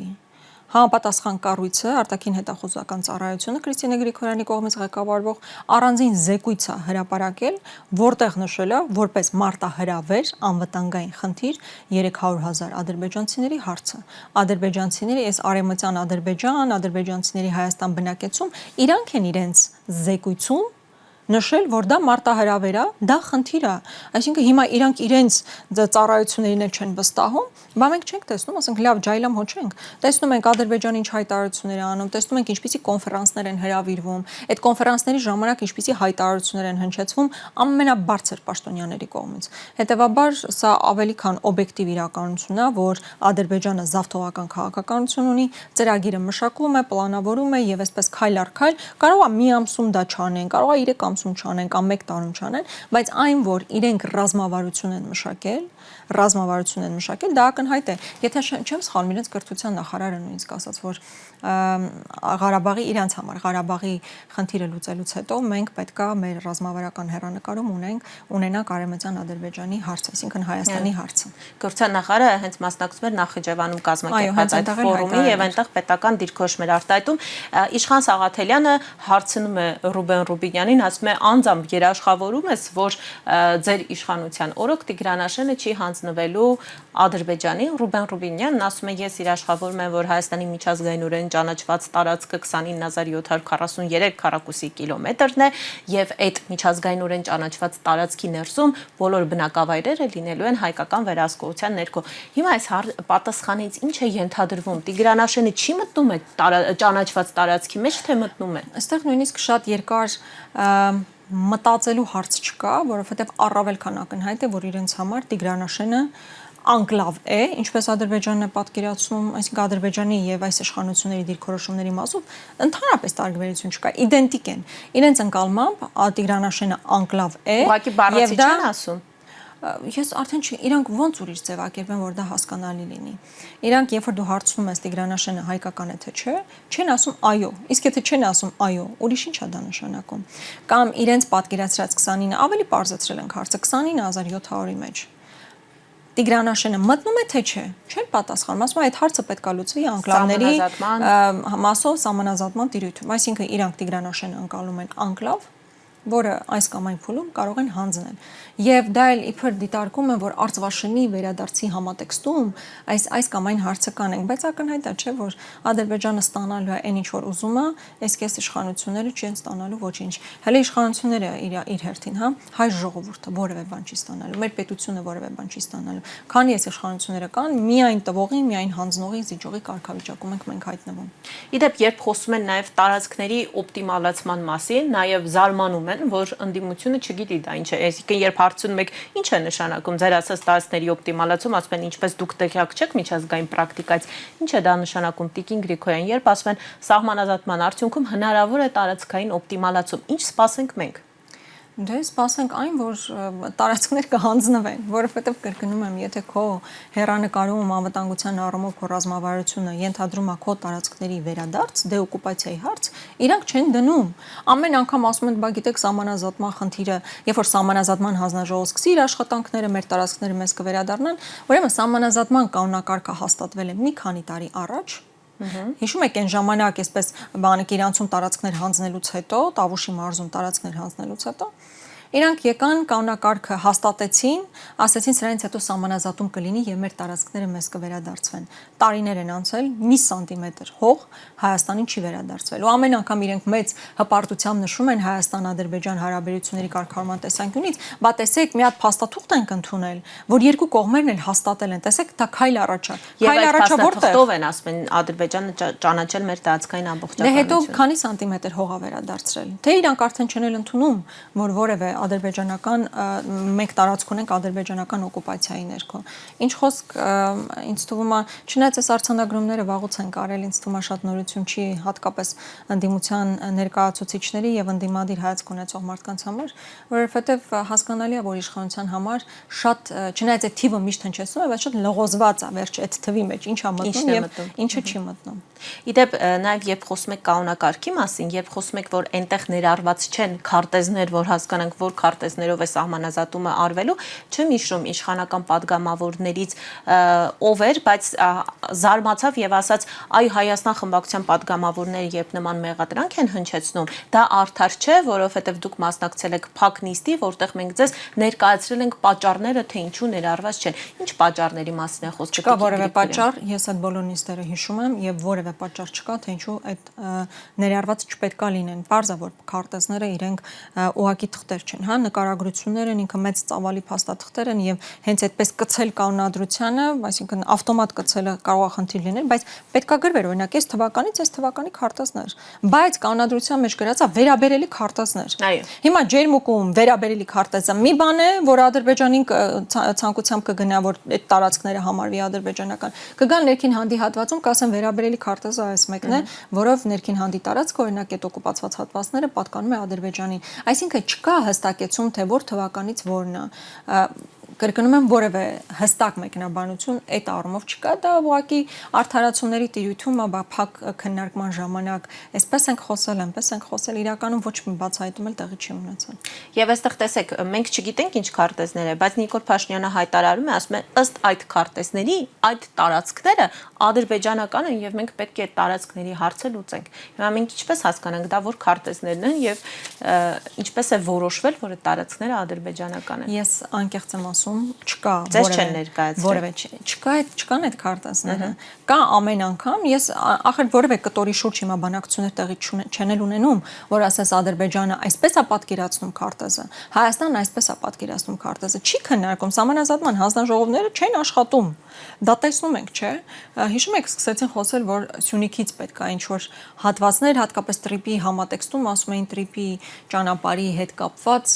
համապատասխան կառույցը, արտաքին հետախուզական ծառայությունը Քրիստինե Գրիգորյանի կողմից ղեկավարվող առանձին զեկույց է հրապարակել, որտեղ նշել է որպես մարտահրավեր անվտանգային խնդիր 300,000 ադրբեջանցիների հարցը։ Ադրբեջանցիների այս արևմտյան Ադրբեջան, ադրբեջանցիների Հայաստան բնակեցում, իրանք են իրենց զեկույցում նշել, որ դա մարտահրավեր է, դա խնդիր է։ Այսինքն հիմա իրանք իրենց ծառայություններին էլ չեն վստահում, բա մենք չենք տեսնում, ասենք լավ ջայլամ հոչենք։ Տեսնում ենք Ադրբեջանը ինչ հայտարարություններ է անում, տեսնում ենք ինչպիսի կոնֆերանսներ են հրավիրվում, այդ կոնֆերանսների ժամանակ ինչպիսի հայտարարություններ են հնչեցվում ամենաբարձր պաշտոնյաների կողմից։ Հետևաբար սա ավելի քան օբյեկտիվ իրականություն է, որ Ադրբեջանը զավթողական քաղաքականություն ունի, ծրագիրը մշակում է, պլանավորում է եւ այսպես քայլ առ քայլ կարող է մի ամսում դա չանեն, կարող է 3 ամսում չանեն կամ 1 տարում չանեն, բայց այն, որ իրենք ռազմավարություն են մշակել, դա ակնհայտ է։ Եթե չեմ սխալվում, իրենց կրթության նախարարը նույնիսկ ասաց, որ Ղարաբաղի իրանց համար Ղարաբաղի խնդիրը լուծելուց հետո մենք պետքա մեր ռազմավարական հեռանկարում ունենանք Արևմտյան Ադրբեջանի հարցը, այսինքն Հայաստանի հարցը։ Կրթության նախարարը հենց մասնակցում էր Նախիջևանում կազմակերպված այդ ֆորումի եւ այնտեղ պետական դիրքորոշում էր արտահայտում։ Իշխան Սաղաթելյանը հարցնում է Ռուբեն Ռուբինյանին, ասում է անձամբ երաշխավորում ես, որ ձեր իշխանության օրոք Տիգրան չի հանձնվելու Ադրբեջանի։ Ռուբեն Ռուբինյանն ասում է ես երաշխավորում եմ, որ Հայաստանի միջազգայինորեն ճանաչված տարածքը 29743 քառակուսի կիլոմետրն է եւ այդ միջազգայինորեն ճանաչված տարածքի ներսում բոլոր բնակավայրերը լինելու են հայկական վերահսկողության ներքո։ Հիմա այս պատասխանից ինչ է ենթադրվում։ Տիգրան չի մտնում է ճանաչված տարածքի մեջ, թե մտնում է։ Այստեղ նույնիսկ շատ երկար մտածելու հարց չկա, որովհետև առավել քան ակնհայտ է, որ իրենց համար Տիգրան անկլավ է, ինչպես Ադրբեջանն է պատկերացնում, այսինքն Ադրբեջանի եւ այս իշխանությունների դիրքորոշումների մասով ընդհանրապես տարբերություն չկա, իդենտիկ են։ Իրենց ընկալմամբ Տիգրանաշենը անկլավ է, ուղղակի բառացի չեն ասում։ Ես արդեն իրանք ոնց ուրիշ ձևակերպեն, որ դա հասկանալի լինի։ Իրանք երբ որ դու հարցնում ես Տիգրանաշենը հայկական է թե չէ, չեն ասում այո։ Իսկ եթե չեն ասում այո, ուրիշ ինչ է դա նշանակում։ Կամ իրենց պատկերացրած 29 ավելի բարձրացրել ենք հարցը 29700-ի մեջ։ Տիգրանաշենը մտնում է թե չէ։ Չեն պատասխանում, ասում այդ հարցը պետք է լուծվի անկլավների մասով սահմանազատման տիրույթում։ Այսինքն իրանք Տիգրանաշենը ընկալում են անկլավ, որը այս կամ այն փուլում կարող են հանձնել։ Եվ դա էլ իբր դիտարկում են, որ Արցվաշնի վերադարձի համատեքստում այս կամ այն հարցը կանենք, բայց ակնհայտ է, չէ, որ Ադրբեջանը ստանալու է այն ինչ որ ուզում է, այս իշխանությունները չեն ստանալու ոչինչ։ Հələ իշխանությունները իր հերթին, հա, հայ ժողովուրդը որևէ բան չի ստանալու, մեր պետությունը որևէ բան չի ստանալու։ Քանի այս իշխանությունները կան, միայն տվողի, միայն հանձնողի, զիջողի կարգավիճակում ենք մենք հայտնվում։ Իդեպ, երբ խոսում են նաև տարածքների օպտիմալացման մասին, նաև զարմանում են, որ ընդդիմությունը չգիտի դա ինչ է, այսինքն երբ հարցնում եք ինչ է նշանակում ձեր ասած տարածքների օպտիմալացում, ասում են ինչպես դուք տեղյակ չեք միջազգային պրակտիկայից, ինչ է դա նշանակում Տիկին Գրիգորյան, երբ ասում են սահմանազատման արդյունքում հնարավոր է տարածքային օպտիմալացում, ինչ սպասենք մենք։ Դե սպասենք այն, որ տարածքներ կհանձնվեն, որովհետև կրկնում եմ, եթե քո հեռանկարում անվտանգության առումով քո ռազմավարությունը ենթադրում է քո տարածքների վերադարձ, դեօկուպացիայի հարց, իրանք չեն դնում։ Ամեն անգամ ասում են, բա գիտեք, սահմանազատման խնդիրը, երբ որ սահմանազատման հանձնաժողովը սկսի իր աշխատանքները, մեր տարածքները մեզ կվերադառնան, ուրեմն սահմանազատման կանոնակարգը հաստատվել է մի քանի տարի առաջ։ Հիշում եք այն ժամանակ այսպես բանը Իրանցում տարածքներ հանձնելուց հետո, Տավուշի մարզում տարածքներ հանձնելուց հետո իրանք եկան կանոնակարգը հաստատեցին, ասեցին սրանից հետո սահմանազատում կլինի եւ մեր տարածքները մեզ կվերադարձվեն։ Տարիներ են անցել, մի սանտիմետր հող Հայաստանին չի վերադարձվել։ Ու ամեն անգամ իրենք մեծ հպարտությամբ նշում են Հայաստան-Ադրբեջան հարաբերությունների կարգավորման տեսանկյունից, բա տեսեք, մի հատ փաստաթուղթ ենք ընդունել, որ երկու կողմերն էլ հաստատել են։ Տեսեք, դա քայլ առաջ է։ Քայլ առաջ որտեղ են, ասում են, Ադրբեջանը ճանաչել մեր տարածքային ամբողջականությունը։ Դե հետո քանի սանտիմետր հող է վերադարձրել։ Թե իրանք արդեն չեն էլ ընդունում, որ որևէ ադրբեջանական մեկ տարածք ունենք ադրբեջանական օկուպացիայի ներքո։ Ինչ խոսք, ինձ թվում է, չնայած այս արձանագրումները վաղուց են կարել, ինձ թվում է շատ նորություն չի, հատկապես ընդդիմության ներկայացուցիչների եւ ընդդիմադիր հայացք ունեցող մարդկանց համար, որովհետեւ հասկանալի է, որ իշխանության համար շատ, չնայած այդ թիվը միշտ հնչեցնում է, բայց շատ լղոզված է վերջ այդ թվի մեջ, ինչ է մտնում եւ ինչը չի մտնում։ Իդեպ նաև երբ խոսում եք կանոնակարգի մասին, երբ խոսում եք, որ այնտեղ ներառված չեն քարտեզներ, որ հասկանանք, որ քարտեզներով է սահմանազատումը արվելու, չեմ հիշում իշխանական падգամավորներից ով էր, բայց զարմացավ եւ ասաց, այ Հայաստան խմբակցության падգամավորները երբ նման մեղադրանք են հնչեցնում, դա արդար չէ, որովհետեւ դուք մասնակցել եք փակ նիստի, որտեղ մենք ձեզ ներկայացրել ենք պատճառները, թե ինչու ներառված չեն։ Ինչ պատճառների մասին է խոսքը։ Չկա որևէ պատճառ, ես այդ բոլոր նիստերը հիշում եմ եւ որևէ պատճառ չկա, թե ինչու այդ ներառված չպետքա լինեն։ Պարզ է, որ քարտեզները իրենք ուղակի թղթեր չեն, հա, նկարագրություններ են, ինքը մեծ ծավալի փաստաթղթեր են եւ հենց այդպես կցել կանոնադրությանը, այսինքն ավտոմատ կցելը կարող է խնդիր լինել, բայց պետքա գրվեր, օրինակ, այս թվականից այս թվականի քարտեզներ, բայց կանոնադրության մեջ գրած է վերաբերելի քարտեզներ։ Հիմա ջերմուկում վերաբերելի քարտեզը մի բան է, որ Ադրբեջանին ցանկությամբ կգնա, որ այդ տարածքները համարվի ադրբեջանական։ Կգան ներքին հանդի հատվածում, կասեն վերաբերելի քարտեզը այս մեկն է, որով ներքին հանդի տարածքը, օրինակ, այդ օկուպացված հատվածները պատկանում է Ադրբեջանին։ Այսինքն չկա հստակեցում, թե որ թվականից որն է։ Կրկնում եմ, որևէ հստակ մեկնաբանություն այդ առումով չկա, դա ուղղակի արդարացումների տիրույթում է, փակ քննարկման ժամանակ այսպես ենք խոսել, այնպես ենք խոսել, իրականում ոչ մի բացահայտում էլ տեղի չի ունեցել։ Եվ այստեղ տեսեք, մենք չգիտենք ինչ քարտեզներ է, բայց Նիկոլ Փաշինյանը հայտարարում է, ասում է, ըստ այդ քարտեզների, այդ տարածքները ադրբեջանական են եւ մենք պետք է այդ տարածքների հարցը լուծենք։ Հիմա մենք ինչպես հասկանանք դա որ քարտեզներն են եւ ինչպես է որոշվել, որ այդ տարածքները ադրբեջանական են։ Ես անկեղծ եմ ասում, չկա որևէ չկան այդ քարտեզները։ Կա ամեն անգամ, ես ախր որևէ կտորի շուրջ հիմա բանակցություններ տեղի չեն ունենում, որ ասես Ադրբեջանը այսպես է պատկերացնում քարտեզը, Հայաստանն այսպես է պատկերացնում քարտեզը, չի քննարկում, սահմանազատման հանձնաժողովները չեն աշխատում։ Դա տեսնում ենք, չէ՞։ Հիշում եք, սկսեցին խոսել, որ Սյունիքից պետք է ինչ-որ հատվածներ, հատկապես տրիպի համատեքստում ասում էին տրիպի ճանապարհի հետ կապված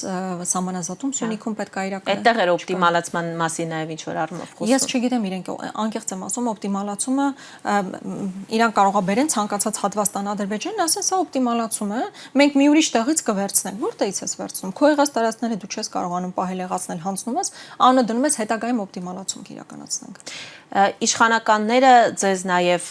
սահմանազատում Սյունիքում պետք է իրականացնել։ Այդտեղ էր օպտիմալացման մասին նաև ինչ որ առումով խոսում։ Ես չգիտեմ իրենք անկեղծ եմ ասում, օպտիմալացումը իրան կարող է բերեն ցանկացած հատված տան Ադրբեջանին, ասեն սա օպտիմալացում է, մենք մի ուրիշ տեղից կվերցնենք։ Որտեղից ես վերցնում։ Քո եղած տարածքները դու չես կարողանում պահել եղածնել հանձնում ես, անունը դնում ես հետագայում օպտիմալացում կիրականացնենք։ Իշխանականները ձեզ նաև,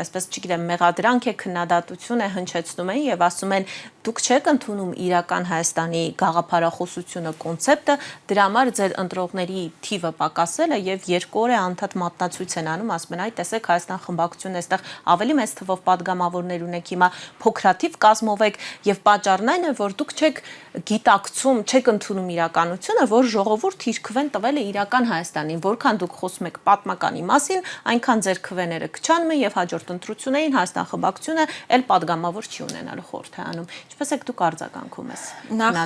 այսպես չգիտեմ, մեղադրանք է, քննադատություն է հնչեցնում են եւ ասում են դուք չեք ընդունում իրական Հայաստանի գաղափարախոսությունը, կոնցեպտը, դրա համար ձեր ընտրողների թիվը պակասել է եւ 2 օր է անդադ մատնացույց են անում, ասում են, այ տեսեք Հայաստան խմբակցությունն այստեղ ավելի մեծ թվով падգամավորներ ունեք, հիմա փոքրաթիվ կազմով եք եւ պատճառն այն է, որ դուք չեք գիտակցում, չեք ընդունում իրականությունը, որ ժողովուրդ իր քվեն տվել է իրական Հայաստանին, որքան դուք խոսում եք պատմականի մասին, այնքան ձեր քվեները կչանում են եւ հաջորդ ընտրություններին Հայաստան խմբակցությունը ել падգամավոր չի ունենալու խորհրդանում։ Ինչպես եք դուք արձագանքում ես։ Նախ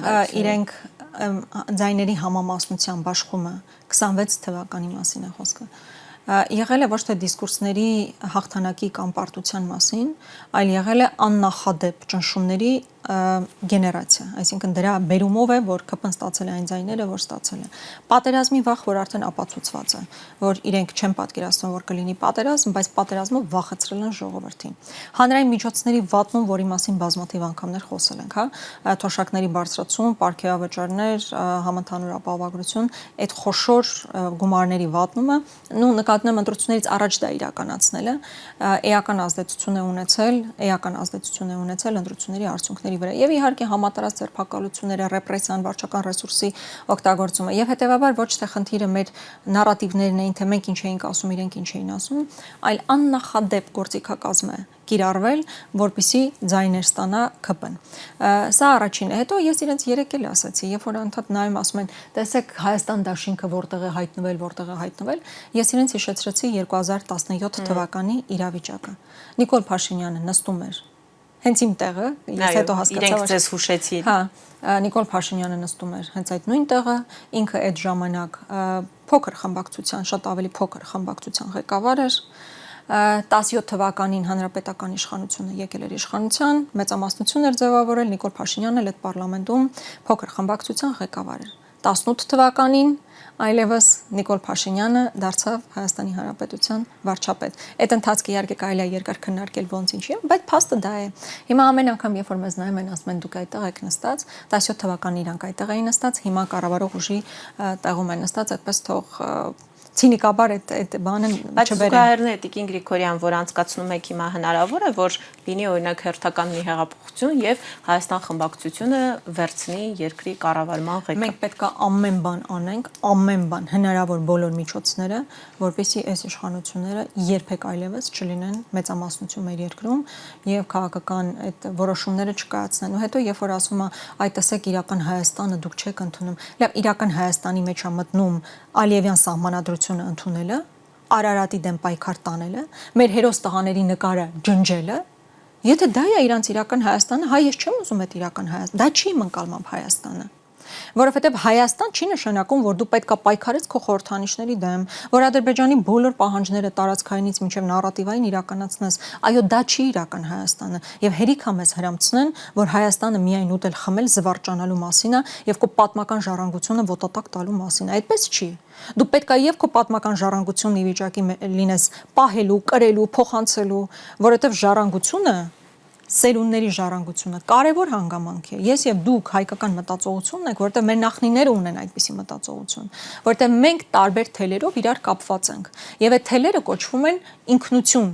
իրենք ձայների համամասնության բաշխումը 26 թվականի մասին է խոսքը։ Եղել է ոչ թե դիսկուրսների հաղթանակի կամ պարտության մասին, այլ եղել է աննախադեպ ճնշումների գեներացիա, այսինքն դրա բերումով է, որ ԿՊ-ն ստացել է այն ձայները, որ ստացել է։ Պատերազմի վախ, որ արդեն ապացուցված է, որ իրենք չեն պատկերացնում, որ կլինի պատերազմ, բայց պատերազմը վախեցրել են ժողովրդին։ Հանրային միջոցների վատնում, որի մասին բազմաթիվ անգամներ խոսել ենք, հա, թոշակների բարձրացում, պարգևավճարներ, համընդհանուր ապահովագրություն, այդ խոշոր գումարների վատնումը, նկատնում եմ ընտրություններից առաջ դա իրականացնելը, էական ազդեցություն է ունեցել ընտրությունների արդյունքների վրա եւ իհարկե համատարած ձերբակալությունները, ռեպրեսիան, վարչական ռեսուրսի օգտագործումը եւ հետեւաբար ոչ թե խնդիրը մեր նարատիվներն էին, թե մենք ինչ էինք ասում, իրենք ինչ էին ասում, այլ աննախադեպ գործիքակազմ է կիրառվել, որպեսզի ձայներ ստանա ԿՊ-ն։ Սա առաջինը, հետո ես իրենց երեք էլ ասացի, երբ որ անդադ նայում ասում են, տեսեք Հայաստան դաշինքը որտեղ է հայտնվել, ես իրենց հիշեցրեցի 2017 թվականի իրավիճակը։ Նիկոլ Փաշինյանը նստում էր հենց իմ տեղը, ես հետո հասկացա, իրենք ձեզ հուշեցին։ Հա, Նիկոլ Փաշինյանը նստում էր հենց այդ նույն տեղը, ինքը այդ ժամանակ փոքր խմբակցության, շատ ավելի փոքր խմբակցության ղեկավար էր։ 17 թվականին հանրապետական իշխանությունը եկել էր իշխանության, մեծամասնություն էր ձևավորել, Նիկոլ Փաշինյանն էլ այդ պարլամենտում փոքր խմբակցության ղեկավար էր։ 18 թվականին այլևս Նիկոլ Փաշինյանը դարձավ Հայաստանի Հանրապետության վարչապետ։ Այդ ընթացքը իհարկե կարելի է երկար քննարկել ոնց ինչի, բայց փաստը դա է։ Հիմա ամեն անգամ երբ որ մեզ նայում են, ասում են դուք այդտեղ եք նստած, 17 թվականին իրանք այդտեղ էին նստած, հիմա կառավարող ուժի տեղում են նստած, այդպես թող ցինիկաբար այդ բանը չբերեն։ Բայց զուգահեռները Տիկին Գրիգորյան, որ անցկացնում եք հիմա հնարավոր է, որ լինի օրինակ հերթական մի հեղափոխություն եւ Հայաստան խմբակցությունը վերցնի երկրի կառավարման ղեկը։ Մենք պետք է ամեն բան անենք, ամեն բան, հնարավոր բոլոր միջոցները, որպեսզի այս իշխանությունները երբեք այլևս չլինեն մեծամասնություն մեր երկրում եւ քաղաքական այդ որոշումները չկայացնեն։ Ու հետո երբ որ ասում է, այ տեսեք իրական Հայաստանը դուք չեք ընդունում։ Լավ, իրական Հայաստանի մեջ է մտնում Ալիևյան սահմանադրությունը ընդունելը, Արարատի դեմ պայքար տանելը, մեր հերոս տղաների նկարը ջնջելը։ Եթե դա է իրանց իրական Հայաստանը, հայ ես չեմ ուզում այդ իրական Հայաստան։ Դա չի իմ ընկալմամբ Հայաստանը։ Որովհետև Հայաստան չի նշանակում, որ դու պետքա պայքարես քո խորհրդանիշների դեմ, որ Ադրբեջանի բոլոր պահանջները տարածքայինից մինչև նարատիվային իրականացնես, այո, դա չի իրական Հայաստանը, եւ հերիք է մեզ հրամցնեն, որ Հայաստանը միայն ուտել խմել զվարճանալու մասին է եւ քո պատմական ժառանգությունը ոտոտակ տալու մասին է, այդպես չի։ Դու պետքա եւ քո պատմական ժառանգությունն ի վիճակի լինես պահելու, կրելու, փոխանցելու, որովհետև ժառանգությունը սերունդների ժառանգությունը կարևոր հանգամանք է։ Ես եւ դուք հայկական մտածողությունն եք, որտեղ մեր նախնիները ունեն այդպիսի մտածողություն, որտեղ մենք տարբեր թելերով իրար կապված ենք։ Եվ այդ թելերը կոչվում են ինքնություն,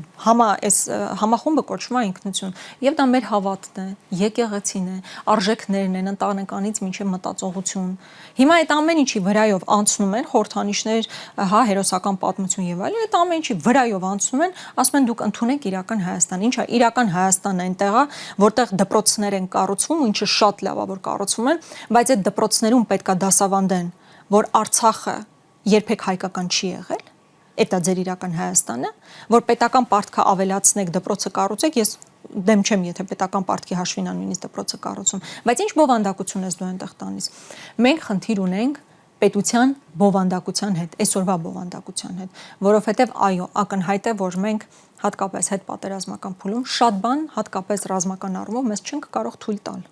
համախումբը կոչվում է ինքնություն։ Եվ դա մեր հավատն է, եկեղեցին է, արժեքներն են, ընտանեկանից մինչև մտածողություն։ Հիմա այդ ամեն ինչի վրայով անցնում են խորհրդանիշներ, հա, հերոսական պատմություն եւ այլն, այդ ամեն ինչի վրայով անցնում են, ասում են դուք ընդունեք իրական Հայաստան։ Ինչ է իրական Հայաստանն այնտեղ է, որտեղ դպրոցներ են կառուցվում, ինչը շատ լավ է, որ կառուցվում են, բայց այդ դպրոցներում պետքա դասավանդեն, որ Արցախը երբեք հայկական չի եղել։ Դա ձեր իրական Հայաստանը, որ պետական պարտքը ավելացնեք, դպրոցը կառուցեք, ես դեմ չեմ, եթե պետական պարտքի հաշվին նույնիսկ դպրոցը կառուցում, բայց ինչ բովանդակություն ես դու այնտեղ տանես։ Մենք խնդիր ունենք պետության բովանդակության հետ, այսօրվա բովանդակության հետ, որովհետև այո, ակնհայտ է, որ մենք հատկապես հետ պատերազմական փուլում շատ բան, հատկապես ռազմական առումով մեզ չենք կարող թույլ տալ։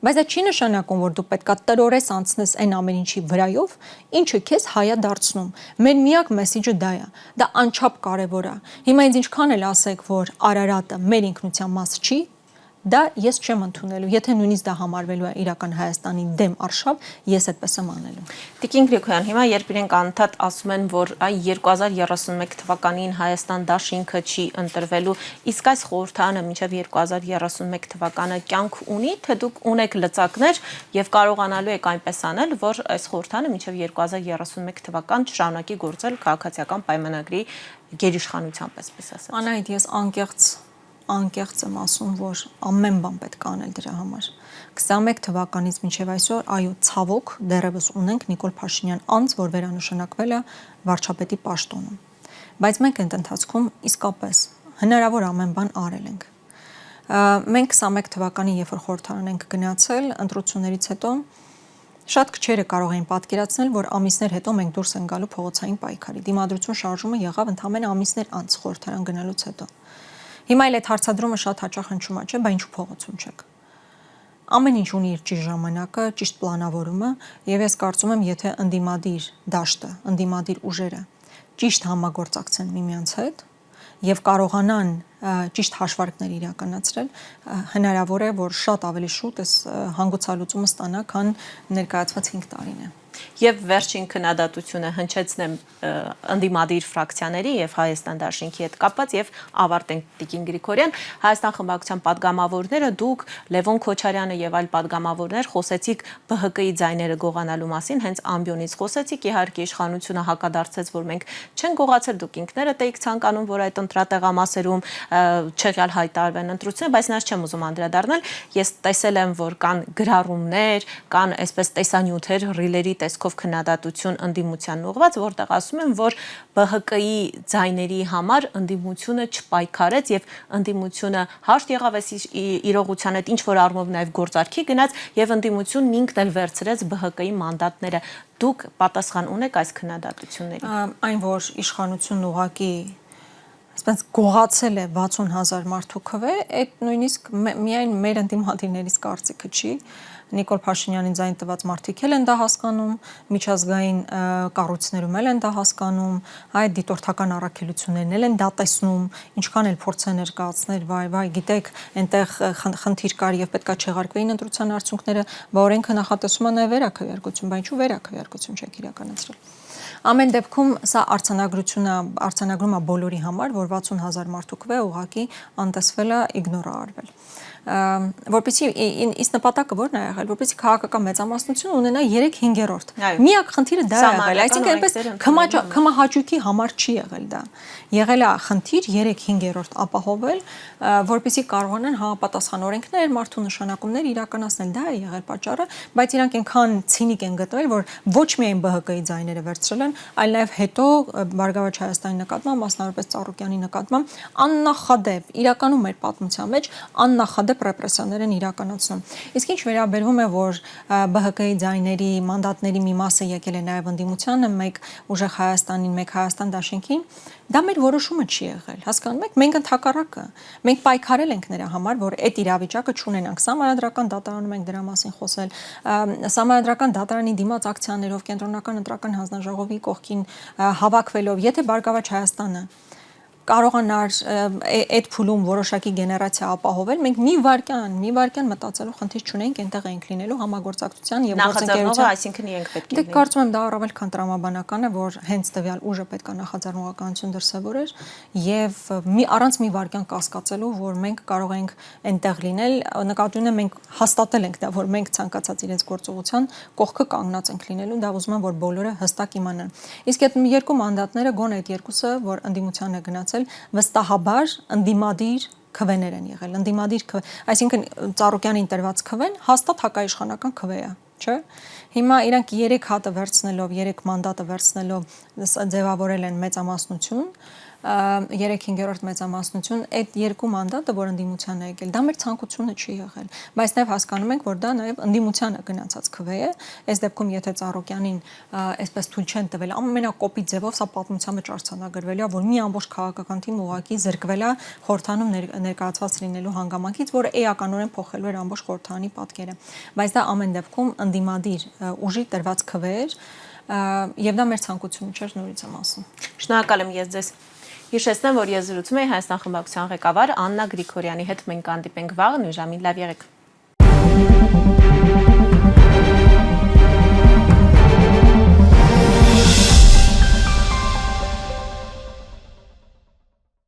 Բայց դա չի նշանակում, որ դու պետքա տրորես անցնես այն ամեն ինչի վրայով, ինչը քեզ հայա դարձնում։ Մեր միակ մեսիջը դա է։ Դա անչափ կարևոր է։ Հիմա ինձ ինչքան էլ ասեք, որ Արարատը մեր ինքնության մաս չի, դա ես չեմ ընդունելու։ Եթե նույնիսկ դա համարվելու է իրական Հայաստանի դեմ արշավ, ես այդպես եմ անելու։ Տիկին Գրիգորյան, հիմա երբ իրենք անդադ ասում են, որ 2031 թվականին Հայաստան դաշինքը չի ընտրվելու, իսկ այս խորհրդարանը մինչև 2031 թվականը կյանք ունի, թե դուք ունեք լծակներ եւ կարողանալու եք այնպես անել, որ այս խորհրդարանը մինչև 2031 թվական չշարունակի գործել քաղաքացիական պայմանագրի գերիշխանությամբ, այսպես ասած։ Անահիտ, ես անկեղծ եմ ասում, որ ամեն բան պետք է անել դրա համար։ 21 թվականից մինչև այսօր, այո, ցավոք դեռևս ունենք Նիկոլ Փաշինյան անձ, որ վերանշանակվել է վարչապետի պաշտոնում։ Բայց մենք այդ ընթացքում իսկապես հնարավոր ամեն բան արել ենք։ Մենք 21 թվականին, երբ որ խորհրդարան ենք գնացել, ընտրություններից հետո շատ քչերը կարող էին պատկերացնել, որ ամիսներ հետո մենք դուրս ենք գալու փողոցային պայքարի։ Դիմադրություն շարժումը եղավ ընդամենը ամիսներ անց խորհրդարան գնալուց հետո։ Հիմա էլ այդ հարցադրումը շատ հաճախ հնչում է, չէ՞, բայց ինչու փողոցում չեք։ Ամեն ինչ ունի իր ճիշտ ժամանակը, ճիշտ պլանավորումը, եւ ես կարծում եմ, եթե ընդդիմադիր դաշտը, ընդդիմադիր ուժերը ճիշտ համագործակցեն միմյանց հետ եւ կարողանան ճիշտ հաշվարկներ իրականացրել, հնարավոր է, որ շատ ավելի շուտ այս հանգուցալուծումը ստանա, քան ներկայացված 5 տարին է։ Եվ վերջին քննադատությունը հնչեցնեմ ընդդիմադիր ֆրակցիաների եւ Հայաստան դաշինքի հետ կապված եւ ավարտենք Տիկին Գրիգորյան, Հայաստան խմբակցության падգամավորները դուք Լևոն Քոչարյանը եւ այլ падգամավորներ խոսեցիք ԲՀԿ-ի ձայները գողանալու մասին, հենց ամբիոնից խոսեցիք, իհարկե իշխանությունը հակադարձեց, որ մենք չեն գողացել, դուք ինքներդ եք ցանկանում, որ այդ ընտրատեղամասերում չեղյալ հայտարարվեն ընտրությունները, բայց նա չեմ ուզում անդրադառնալ, ես տեսել եմ, որ կան գրառումներ, կան այսպես տեսանյութեր, ռիլերի տեսքով քննադատություն ընդդիմության ուղղված, որտեղ ասում են, որ ԲՀԿ-ի ձայների համար ընդդիմությունը չպայքարեց եւ ընդդիմությունը հաշտ եղավ այս իրողության հետ, ինչ որ առումով նաեւ գործարքի գնաց եւ ընդդիմությունն ինքն էլ վերցրեց ԲՀԿ-ի մանդատները։ Դուք պատասխան ունեք այս քննադատություններին։ Այն, որ իշխանությունն ուղղակի այսպես գողացել է 60,000 մարդու քվե, այդ նույնիսկ միայն մեր ընդդիմադիրներից կարծիքը չի։ Նիկոլ Փաշինյանին ձայն տված մարդիկ էլ են դա հասկանում, միջազգային կառույցներում էլ են դա հասկանում, այդ դիտորդական առաքելություններն էլ են դա տեսնում, ինչքան էլ փորձ են ներկայացնել, վայ, գիտեք, այնտեղ խնդիր կար եւ պետքա չեղարկվեին ընտրության արդյունքները, բա օրենքը նախատեսում է նաեւ վերակվեարկություն, բայց ինչու վերակվեարկություն չեք իրականացրել։ Ամեն դեպքում սա արձանագրում է բոլորի համար, որ 60,000 մարդու քվե ուղղակի անտեսվել է, իգնոր արվել։ Որպեսզի իս նպատակը որն է եղել, որպեսզի քաղաքական մեծամասնություն ունենա 3/5։ Միակ խնդիրը դա է եղել, այսինքն այնպես քմահաճույքի համար չի եղել դա։ Եղել է խնդիր 3/5 ապահովել, որպեսզի կարողանան համապատասխան օրենքներ, մարդու նշանակումներ իրականացնել, դա է եղել պատճառը, բայց իրանք այնքան ցինիկ են գտվել, որ ոչ միայն ԲՀԿ-ի ձայները վերցրել են, այլ նաև հետո Բարգավաճ Հայաստանի նկատմամբ, մասնավորապես Ծառուկյանի նկատմամբ աննախադեպ, իրականում մեր պատմության մեջ աննախադեպ ռեպրեսիաներ են իրականացնում։ Իսկ ինչ վերաբերվում է, որ ԲՀԿ-ի ձայների, մանդատների մի մասը եկել է նաև ընդդիմությանը, մեկ ուժեղ Հայաստանին, մեկ Հայաստան դաշինքին, դա մեր որոշումը չի եղել։ Հասկանում եք, մենք ընդհակառակը, մենք պայքարել ենք նրա համար, որ այդ իրավիճակը չունենանք։ Սահմանադրական դատարանում ենք դրա մասին խոսել, Սահմանադրական դատարանի դիմաց ակցիաներով, կենտրոնական ընտրական հանձնաժողովի կողքին հավաքվելով, եթե Բարգավաճ Հայաստանը կարողանար այդ փուլում որոշակի գեներացիա ապահովել, մենք մի վարքյան մտածելու խնդիր չունենք, այնտեղ ենք լինելու համագործակցության եւ գործընկերության, այսինքն իրենք պետք է լինեն։ Դե կարծում եմ դա առավել քան տրամաբանական է, որ հենց տվյալ ուժը պետք է նախաձեռնողականություն դրսևորեր եւ առանց մի վարքյան կասկածելու, որ մենք կարող ենք այնտեղ լինել, նկատի ունեմ մենք հաստատել ենք դա, որ մենք ցանկացած իրենց գործողության կողքը կանգնած ենք լինելու, դա ուզում եմ, որ բոլորը հստակ իմանան։ Իսկ այդ երկու մանդատները գոնե այդ երկուսը, որ ընդդիմության է գնացել, վստահաբար ընդդիմադիր քվեներ են եղել, ընդդիմադիր քվե, այսինքն Ծառուկյանին տրված քվեն հաստատ հակաիշխանական քվե է, չէ՞։ Հիմա իրանք 3 հատը վերցնելով, 3 մանդատը վերցնելով ձևավորել են մեծամասնություն, 3/5 մեծամասնություն, այդ երկու մանդատը, որ ընդդիմության է եկել, դա մեր ցանկությունը չի եղել, բայց նաև հասկանում ենք, որ դա նաև ընդդիմությանը գնացած քվե է, այս դեպքում եթե Ծառուկյանին այսպես թույլ չեն տվել, ամենակոպիտ ձևով սա պատմության մեջ արձանագրվելու է, որ մի ամբողջ քաղաքական թիմ ուղղակի զրկվել է խորհրդանում ներկայացված լինելու հանգամանքից, որը էականորեն փոխելու էր ամբողջ խորհրդանի պատկերը, բայց դա ամեն դեպքում ընդդիմադիր ուժի տրված քվե էր, եւ դա մեր ցանկությունը չէր, նորից եմ ասում։ Շնորհակալ եմ ես ձեզ։ Հիշեցնեմ, որ ես զրուցում եի Հայաստան խմբակցության ղեկավար Աննա Գրիգորյանի հետ, մենք կհանդիպենք վաղը նույն ժամին, լավ եղեք։